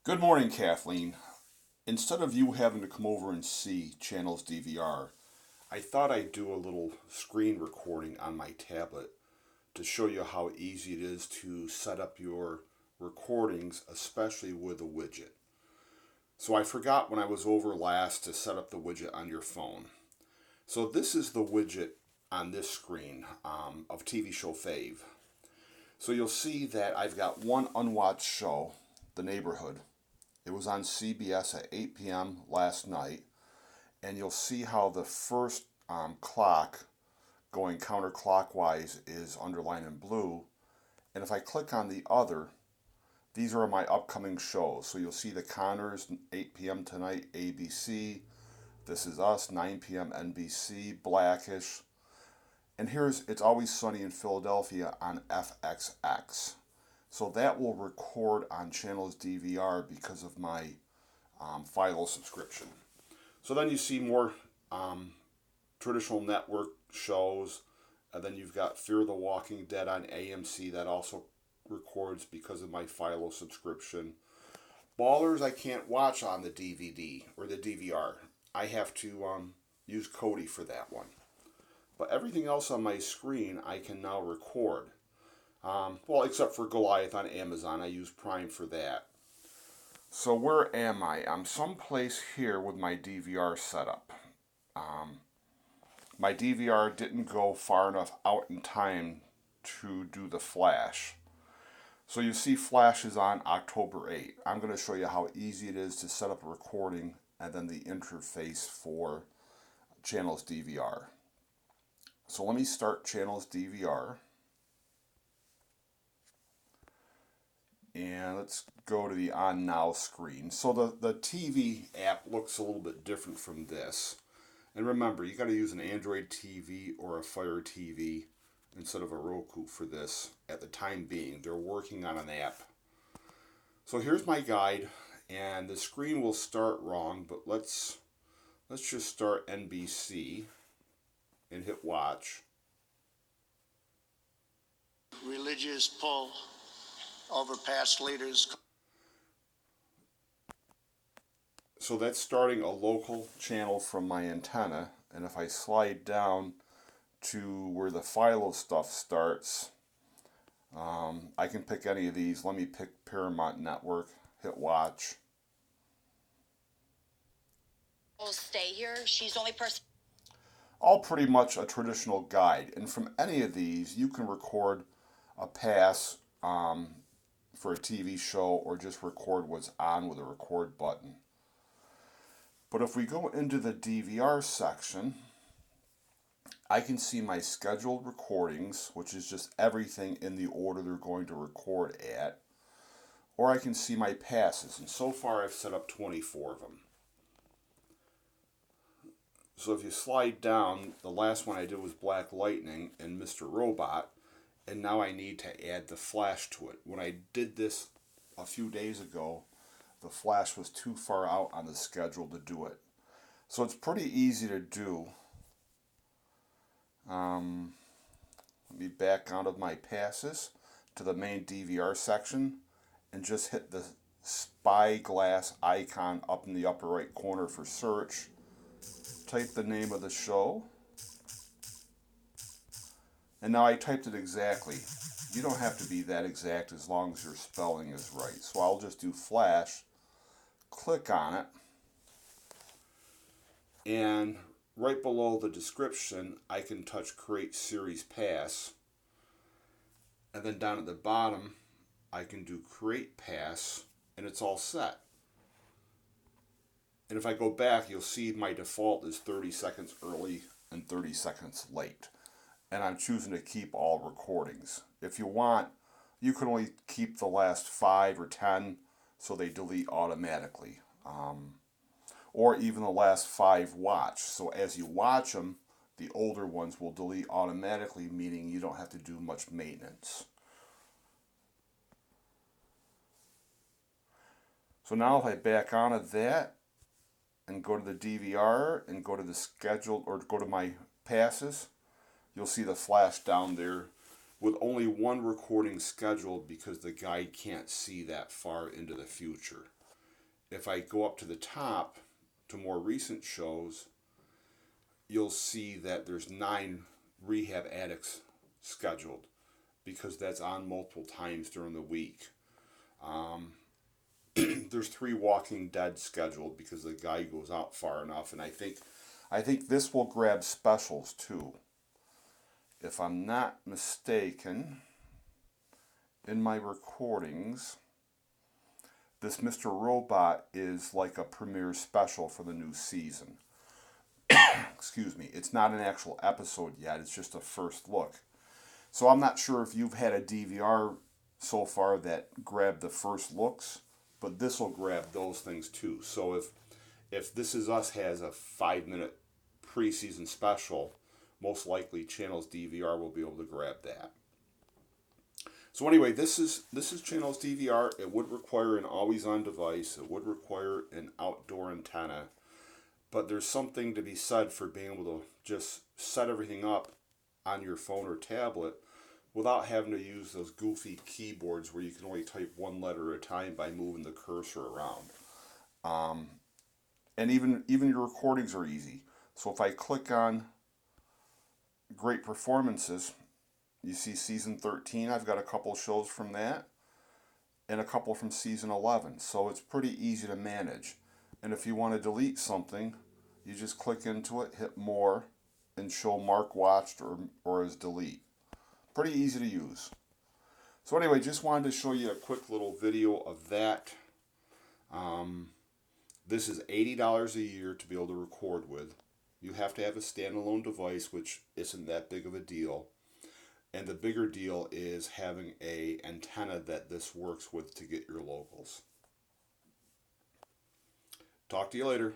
Good morning, Kathleen. Instead of you having to come over and see Channel's DVR, I thought I'd do a little screen recording on my tablet to show you how easy it is to set up your recordings, especially with a widget. So I forgot when I was over last to set up the widget on your phone. So this is the widget on this screen of TV Show Fave. So you'll see that I've got one unwatched show, The Neighborhood. It was on CBS at 8 p.m. last night, and you'll see how the first clock going counterclockwise is underlined in blue. And if I click on the other, these are my upcoming shows. So you'll see the Connors, 8 p.m. tonight, ABC. This Is Us, 9 p.m. NBC, Blackish. And here's It's Always Sunny in Philadelphia on FXX. So that will record on Channel's DVR because of my Philo subscription. So then you see more traditional network shows, and then you've got Fear the Walking Dead on AMC that also records because of my Philo subscription. Ballers I can't watch on the DVD or the DVR. I have to use Kodi for that one. But everything else on my screen I can now record. Well, except for Goliath on Amazon. I use Prime for that. So where am I? I'm someplace here with my DVR setup. My DVR didn't go far enough out in time to do the flash. So you see flash is on October 8th. I'm going to show you how easy it is to set up a recording and then the interface for Channel's DVR. So let me start Channel's DVR. And let's go to the On Now screen. So the TV app looks a little bit different from this. And remember, you got to use an Android TV or a Fire TV instead of a Roku for this at the time being. They're working on an app. So here's my guide, and the screen will start wrong, but let's just start NBC and hit watch. Religious pull over past leaders. So that's starting a local channel from my antenna, and if I slide down to where the Philo stuff starts, I can pick any of these. Let me pick Paramount Network, hit watch. Will stay here. She's the only person. All pretty much a traditional guide, and from any of these you can record a pass for a TV show or just record what's on with a record button. But if we go into the DVR section, I can see my scheduled recordings, which is just everything in the order they're going to record at, or I can see my passes, and so far I've set up 24 of them. So if you slide down, the last one I did was Black Lightning and Mr. Robot, and now I need to add the flash to it. When I did this a few days ago, the flash was too far out on the schedule to do it. So it's pretty easy to do. Let me back out of my passes to the main DVR section and just hit the spyglass icon up in the upper right corner for search. Type the name of the show. And now I typed it exactly. You don't have to be that exact as long as your spelling is right. So I'll just do flash, click on it, and right below the description I can touch create series pass, and then down at the bottom I can do create pass, and it's all set. And if I go back, you'll see my default is 30 seconds early and 30 seconds late. And I'm choosing to keep all recordings. If you want, you can only keep the last 5 or 10 so they delete automatically. Or even the last 5 watch. So as you watch them, the older ones will delete automatically, meaning you don't have to do much maintenance. So now if I back out of that and go to the DVR and go to the schedule or go to my passes, you'll see the flash down there with only one recording scheduled because the guide can't see that far into the future. if I go up to the top to more recent shows, you'll see that there's 9 Rehab Addicts scheduled, because that's on multiple times during the week. There's 3 Walking Dead scheduled because the guy goes out far enough, and I think this will grab specials too. If I'm not mistaken, in my recordings, this Mr. Robot is like a premiere special for the new season. Excuse me. It's not an actual episode yet. It's just a first look. So I'm not sure if you've had a DVR so far that grabbed the first looks, but this will grab those things too. So if This Is Us has a 5-minute preseason special, most likely Channel's DVR will be able to grab that. So anyway, this is Channel's DVR. It would require an always-on device. It would require an outdoor antenna. But there's something to be said for being able to just set everything up on your phone or tablet without having to use those goofy keyboards where you can only type one letter at a time by moving the cursor around. And even your recordings are easy. So if I click on Great Performances, you see season 13. I've got a couple shows from that and a couple from season 11. So it's pretty easy to manage. And if you want to delete something, you just click into it, hit more, and show mark watched or as delete. Pretty easy to use. So anyway, just wanted to show you a quick little video of that. This is $80 a year to be able to record with. You have to have a standalone device, which isn't that big of a deal. And the bigger deal is having an antenna that this works with to get your locals. Talk to you later.